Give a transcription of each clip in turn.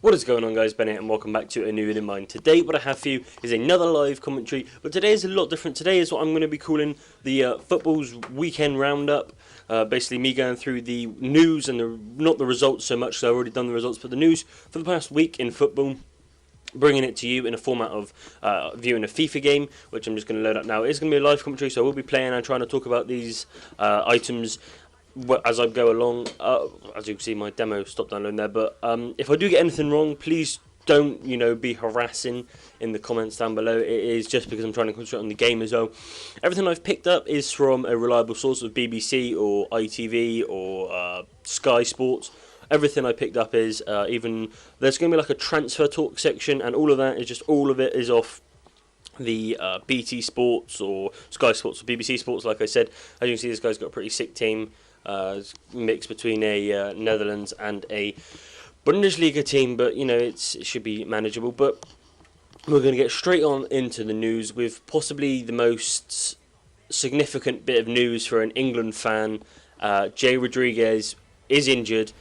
What is going on, guys? Bennett, and welcome back to a new video of mine. Today what I have for you is another live commentary, but today is a lot different. Today is what I'm going to be calling the football's weekend roundup. Basically me going through the news and not the results so much, so I've already done the results, but the news for the past week in football, bringing it to you in a format of viewing a FIFA game, which I'm just going to load up now. It is going to be a live commentary, so I will be playing and trying to talk about these items as I go along. As you can see, my demo stopped downloading there, but if I do get anything wrong, please don't, be harassing in the comments down below. It is just because I'm trying to concentrate on the game as well. Everything I've picked up is from a reliable source of BBC or ITV or Sky Sports. Everything I picked up is, even there's going to be like a transfer talk section, and all of that is just, all of it is off the BT Sports or Sky Sports or BBC Sports. Like I said, as you can see, this guy's got a pretty sick team. Mix between a Netherlands and a Bundesliga team, but it should be manageable. But we're going to get straight on into the news with possibly the most significant bit of news for an England fan. Jay Rodriguez is injured.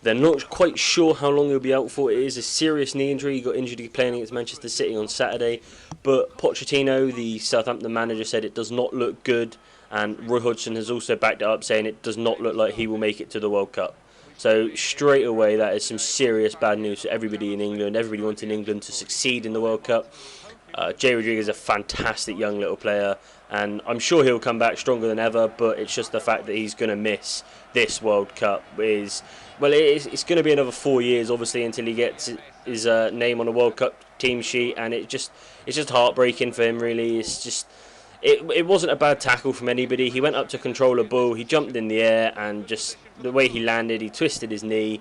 They're not quite sure how long he'll be out for. It is a serious knee injury. He got injured playing against Manchester City on Saturday. But Pochettino, the Southampton manager, said it does not look good. And Roy Hodgson has also backed it up, saying it does not look like he will make it to the World Cup. So straight away, that is some serious bad news for everybody in England. Everybody wanting England to succeed in the World Cup. Jay Rodriguez is a fantastic young little player, and I'm sure he'll come back stronger than ever, but it's just the fact that he's going to miss this World Cup. It's going to be another 4 years, obviously, until he gets his name on a World Cup team sheet, and it's just heartbreaking for him, really. It's just... It wasn't a bad tackle from anybody. He went up to control a ball, he jumped in the air, and just the way he landed, he twisted his knee.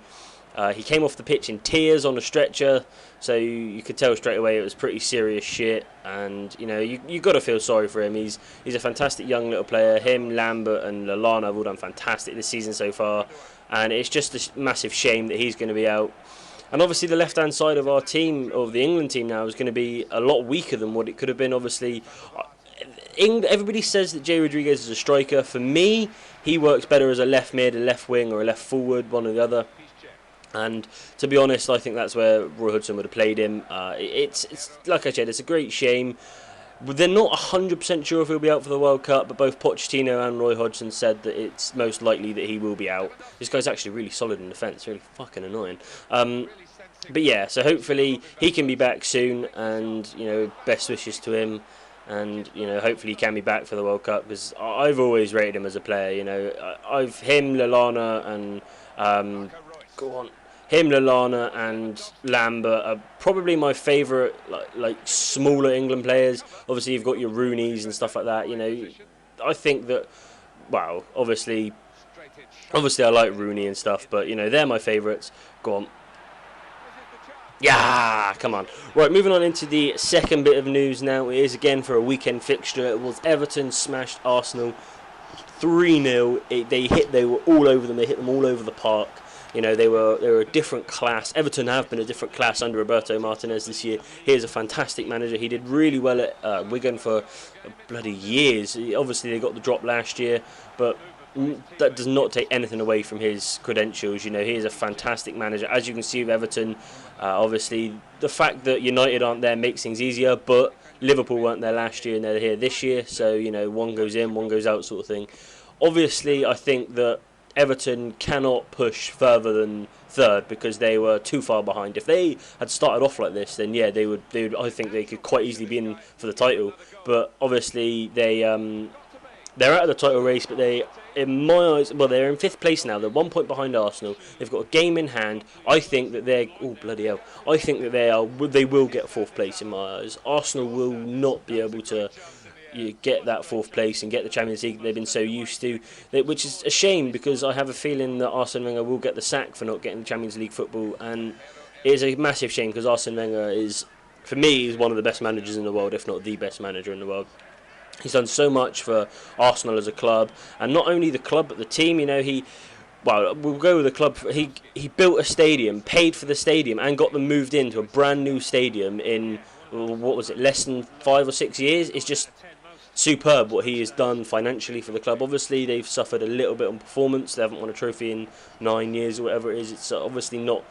He came off the pitch in tears on a stretcher, so you could tell straight away it was pretty serious shit. And you got to feel sorry for him. He's a fantastic young little player. Him, Lambert, and Lallana have all done fantastic this season so far, and it's just a massive shame that he's going to be out. And obviously the left-hand side of our team, of the England team now, is going to be a lot weaker than what it could have been. Obviously, everybody says that Jay Rodriguez is a striker. For me, he works better as a left mid, a left wing, or a left forward, one or the other. And to be honest, I think that's where Roy Hodgson would have played him. It's like I said, it's a great shame. They're not 100% sure if he'll be out for the World Cup, but both Pochettino and Roy Hodgson said that it's most likely that he will be out. This guy's actually really solid in defence, really fucking annoying. But yeah, so hopefully he can be back soon, and best wishes to him. And hopefully he can be back for the World Cup, because I've always rated him as a player. Him, Lallana, and Lallana and Lambert are probably my favourite like smaller England players. Obviously you've got your Rooneys and stuff like that. I think that, well, obviously I like Rooney and stuff, but they're my favourites. Go on. Yeah, come on. Right, moving on into the second bit of news now. It is again for a weekend fixture. It was Everton smashed Arsenal 3-0. They were all over them. They hit them all over the park. They were a different class. Everton have been a different class under Roberto Martinez this year. He is a fantastic manager. He did really well at Wigan for bloody years. Obviously, they got the drop last year, but that does not take anything away from his credentials. He is a fantastic manager. As you can see with Everton, obviously the fact that United aren't there makes things easier, but Liverpool weren't there last year and they're here this year, so one goes in, one goes out sort of thing. Obviously I think that Everton cannot push further than third because they were too far behind. If they had started off like this, then yeah, they would. I think they could quite easily be in for the title. But obviously they're out of the title race, but in my eyes, they're in 5th place now. They're 1 point behind Arsenal. They've got a game in hand. I think that they're... Oh, bloody hell. I think that they will get 4th place in my eyes. Arsenal will not be able to get that 4th place and get the Champions League they've been so used to, which is a shame, because I have a feeling that Arsene Wenger will get the sack for not getting the Champions League football, and it is a massive shame, because Arsene Wenger is, for me, is one of the best managers in the world, if not the best manager in the world. He's done so much for Arsenal as a club, and not only the club but the team. We'll go with the club. He built a stadium, paid for the stadium, and got them moved into a brand new stadium in less than 5 or 6 years. It's just superb what he has done financially for the club. Obviously they've suffered a little bit on performance. They haven't won a trophy in 9 years or whatever it is. It's obviously not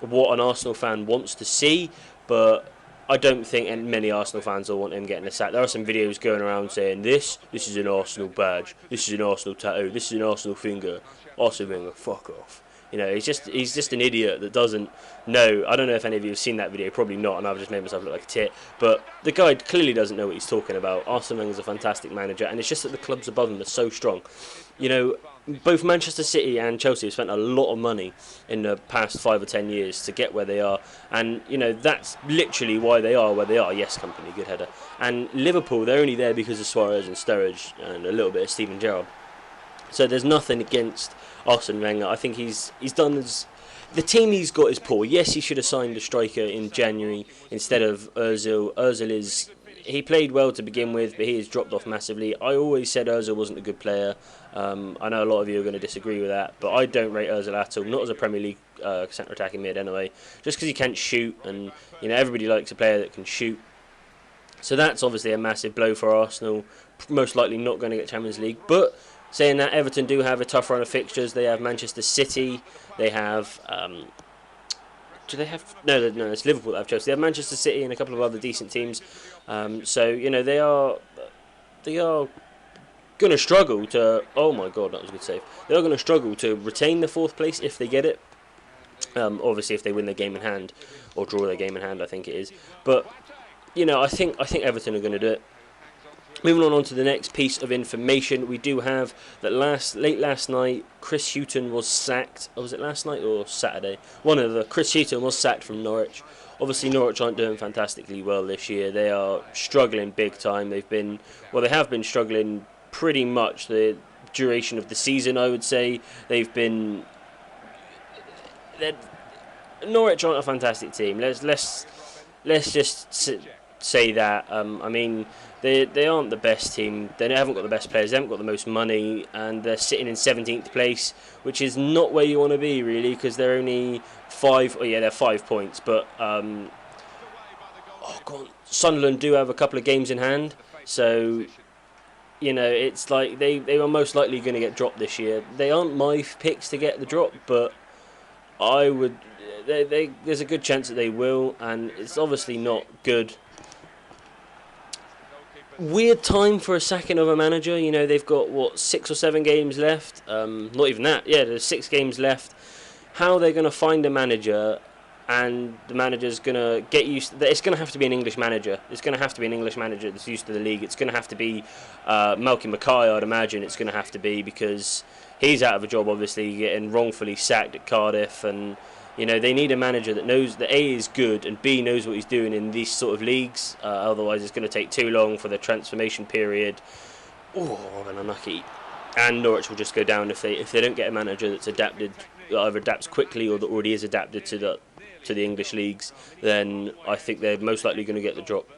what an Arsenal fan wants to see, but I don't think many Arsenal fans will want him getting a sack. There are some videos going around saying this is an Arsenal badge, this is an Arsenal tattoo, this is an Arsenal finger. Arsene Wenger, fuck off. You know, he's just an idiot that doesn't know. I don't know if any of you have seen that video, probably not, and I've just made myself look like a tit. But the guy clearly doesn't know what he's talking about. Arsene Wenger's a fantastic manager, and it's just that the clubs above him are so strong. You know, both Manchester City and Chelsea have spent a lot of money in the past 5 or 10 years to get where they are, and you know that's literally why they are where they are. Yes, company, good header. And Liverpool, they're only there because of Suarez and Sturridge and a little bit of Steven Gerrard. So there's nothing against Arsene Wenger. I think he's done as the team he's got is poor. Yes, he should have signed a striker in January instead of Özil. He played well to begin with, but he has dropped off massively. I always said Özil wasn't a good player. I know a lot of you are going to disagree with that, but I don't rate Özil at all. Not as a Premier League centre attacking mid anyway. Just because he can't shoot, and you know everybody likes a player that can shoot. So that's obviously a massive blow for Arsenal. Most likely not going to get Champions League, but. Saying that, Everton do have a tough run of fixtures. They have Manchester City. They have... do they have... No, it's Liverpool that have Chelsea. They have Manchester City and a couple of other decent teams. So, you know, they are going to struggle to... Oh, my God, that was a good save. They are going to struggle to retain the 4th place if they get it. Obviously, if they win their game in hand. Or draw their game in hand, I think it is. But, you know, I think Everton are going to do it. Moving on to the next piece of information, we do have that late last night, Chris Hughton was sacked. Or was it last night or Saturday? One of the. Chris Hughton was sacked from Norwich. Obviously, Norwich aren't doing fantastically well this year. They are struggling big time. They have been struggling pretty much the duration of the season, I would say. Norwich aren't a fantastic team. Let's just say that. I mean. They aren't the best team. They haven't got the best players. They haven't got the most money, and they're sitting in 17th place, which is not where you want to be really, because they're only 5. Oh yeah, they're 5 points. But Sunderland do have a couple of games in hand, so you know it's like they are most likely going to get dropped this year. They aren't my picks to get the drop, but I would. There's a good chance that they will, and it's obviously not good. Weird time for a sacking of a manager. You know, they've got 6 or 7 games left. Not even that. Yeah, there's 6 games left. How they're going to find a manager, and the manager's going to get used. It's going to have to be an English manager. It's going to have to be an English manager that's used to the league. It's going to have to be Malky Mackay, I'd imagine. It's going to have to be, because he's out of a job, obviously, getting wrongfully sacked at Cardiff, and you know they need a manager that knows that A is good and B knows what he's doing in these sort of leagues. Otherwise, it's going to take too long for the transformation period. Oh, and unlucky. And Norwich will just go down if they don't get a manager that's adapted, that either adapts quickly or that already is adapted to the English leagues. Then I think they're most likely going to get the drop.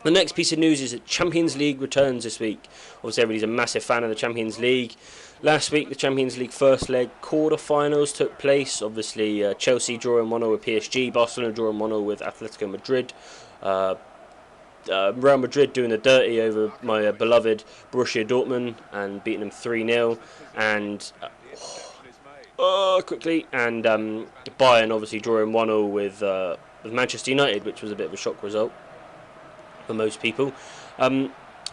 The next piece of news is that Champions League returns this week. Obviously, everybody's a massive fan of the Champions League. Last week, the Champions League first leg quarter-finals took place. Obviously, Chelsea drawing 1-0 with PSG, Barcelona drawing 1-0 with Atletico Madrid. Real Madrid doing the dirty over my beloved Borussia Dortmund and beating them 3-0. And Bayern obviously drawing 1-0 with Manchester United, which was a bit of a shock result for most people.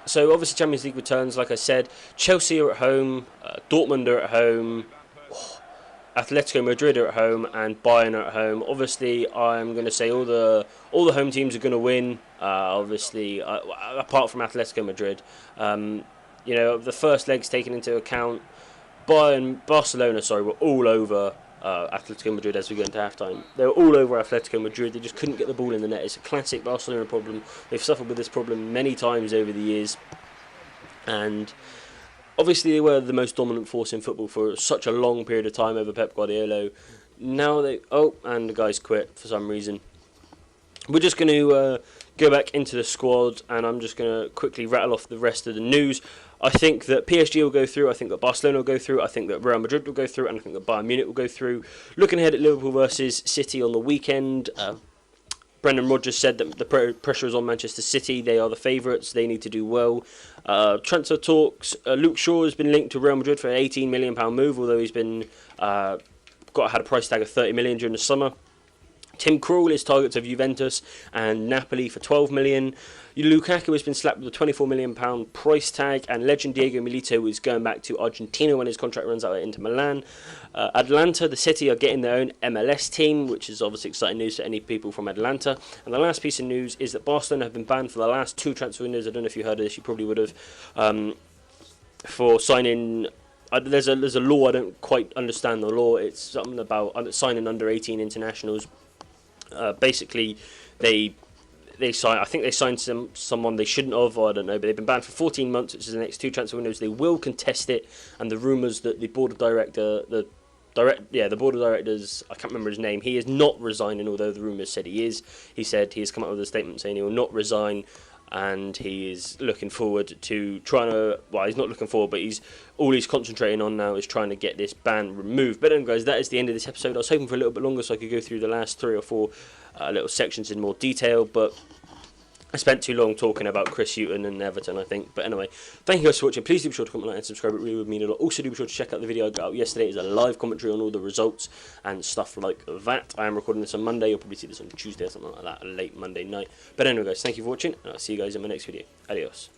So obviously Champions League returns, like I said. Chelsea are at home, Dortmund are at home, Atletico Madrid are at home, and Bayern are at home. Obviously, I'm going to say all the home teams are going to win. Obviously, apart from Atletico Madrid, you know the first leg's taken into account. Barcelona, were all over Atletico Madrid as we go into halftime. They were all over Atletico Madrid. They just couldn't get the ball in the net. It's a classic Barcelona problem. They've suffered with this problem many times over the years, and obviously they were the most dominant force in football for such a long period of time over Pep Guardiola. Now and the guys quit for some reason. We're just going to go back into the squad, and I'm just going to quickly rattle off the rest of the news. I think that PSG will go through, I think that Barcelona will go through, I think that Real Madrid will go through, and I think that Bayern Munich will go through. Looking ahead at Liverpool versus City on the weekend, Brendan Rodgers said that the pressure is on Manchester City. They are the favourites. They need to do well. Transfer talks, Luke Shaw has been linked to Real Madrid for an £18 million move, although he's been had a price tag of £30 million during the summer. Tim Krul is targets of Juventus and Napoli for 12 million. Lukaku has been slapped with a £24 million price tag, and legend Diego Milito is going back to Argentina when his contract runs out at Inter Milan. Atlanta, the City, are getting their own MLS team, which is obviously exciting news to any people from Atlanta. And the last piece of news is that Barcelona have been banned for the last 2 transfer windows. I don't know if you heard of this, you probably would have, for signing. There's a law, I don't quite understand the law. It's something about signing under 18 internationals. Basically, they sign. I think they signed someone they shouldn't have, or I don't know. But they've been banned for 14 months, which is the next 2 transfer windows. They will contest it, and the rumours that the board of directors, I can't remember his name. He is not resigning, although the rumours said he is. He said he has come up with a statement saying he will not resign, and he is looking forward to trying to. Well, he's not looking forward, but all he's concentrating on now is trying to get this ban removed. But anyway, guys, that is the end of this episode. I was hoping for a little bit longer so I could go through the last 3 or 4 little sections in more detail, but I spent too long talking about Chris Hughton and Everton, I think. But anyway, thank you guys for watching. Please do be sure to comment, like, and subscribe. It really would mean a lot. Also, do be sure to check out the video I got out yesterday. It's a live commentary on all the results and stuff like that. I am recording this on Monday. You'll probably see this on Tuesday or something like that, a late Monday night. But anyway, guys, thank you for watching, and I'll see you guys in my next video. Adios.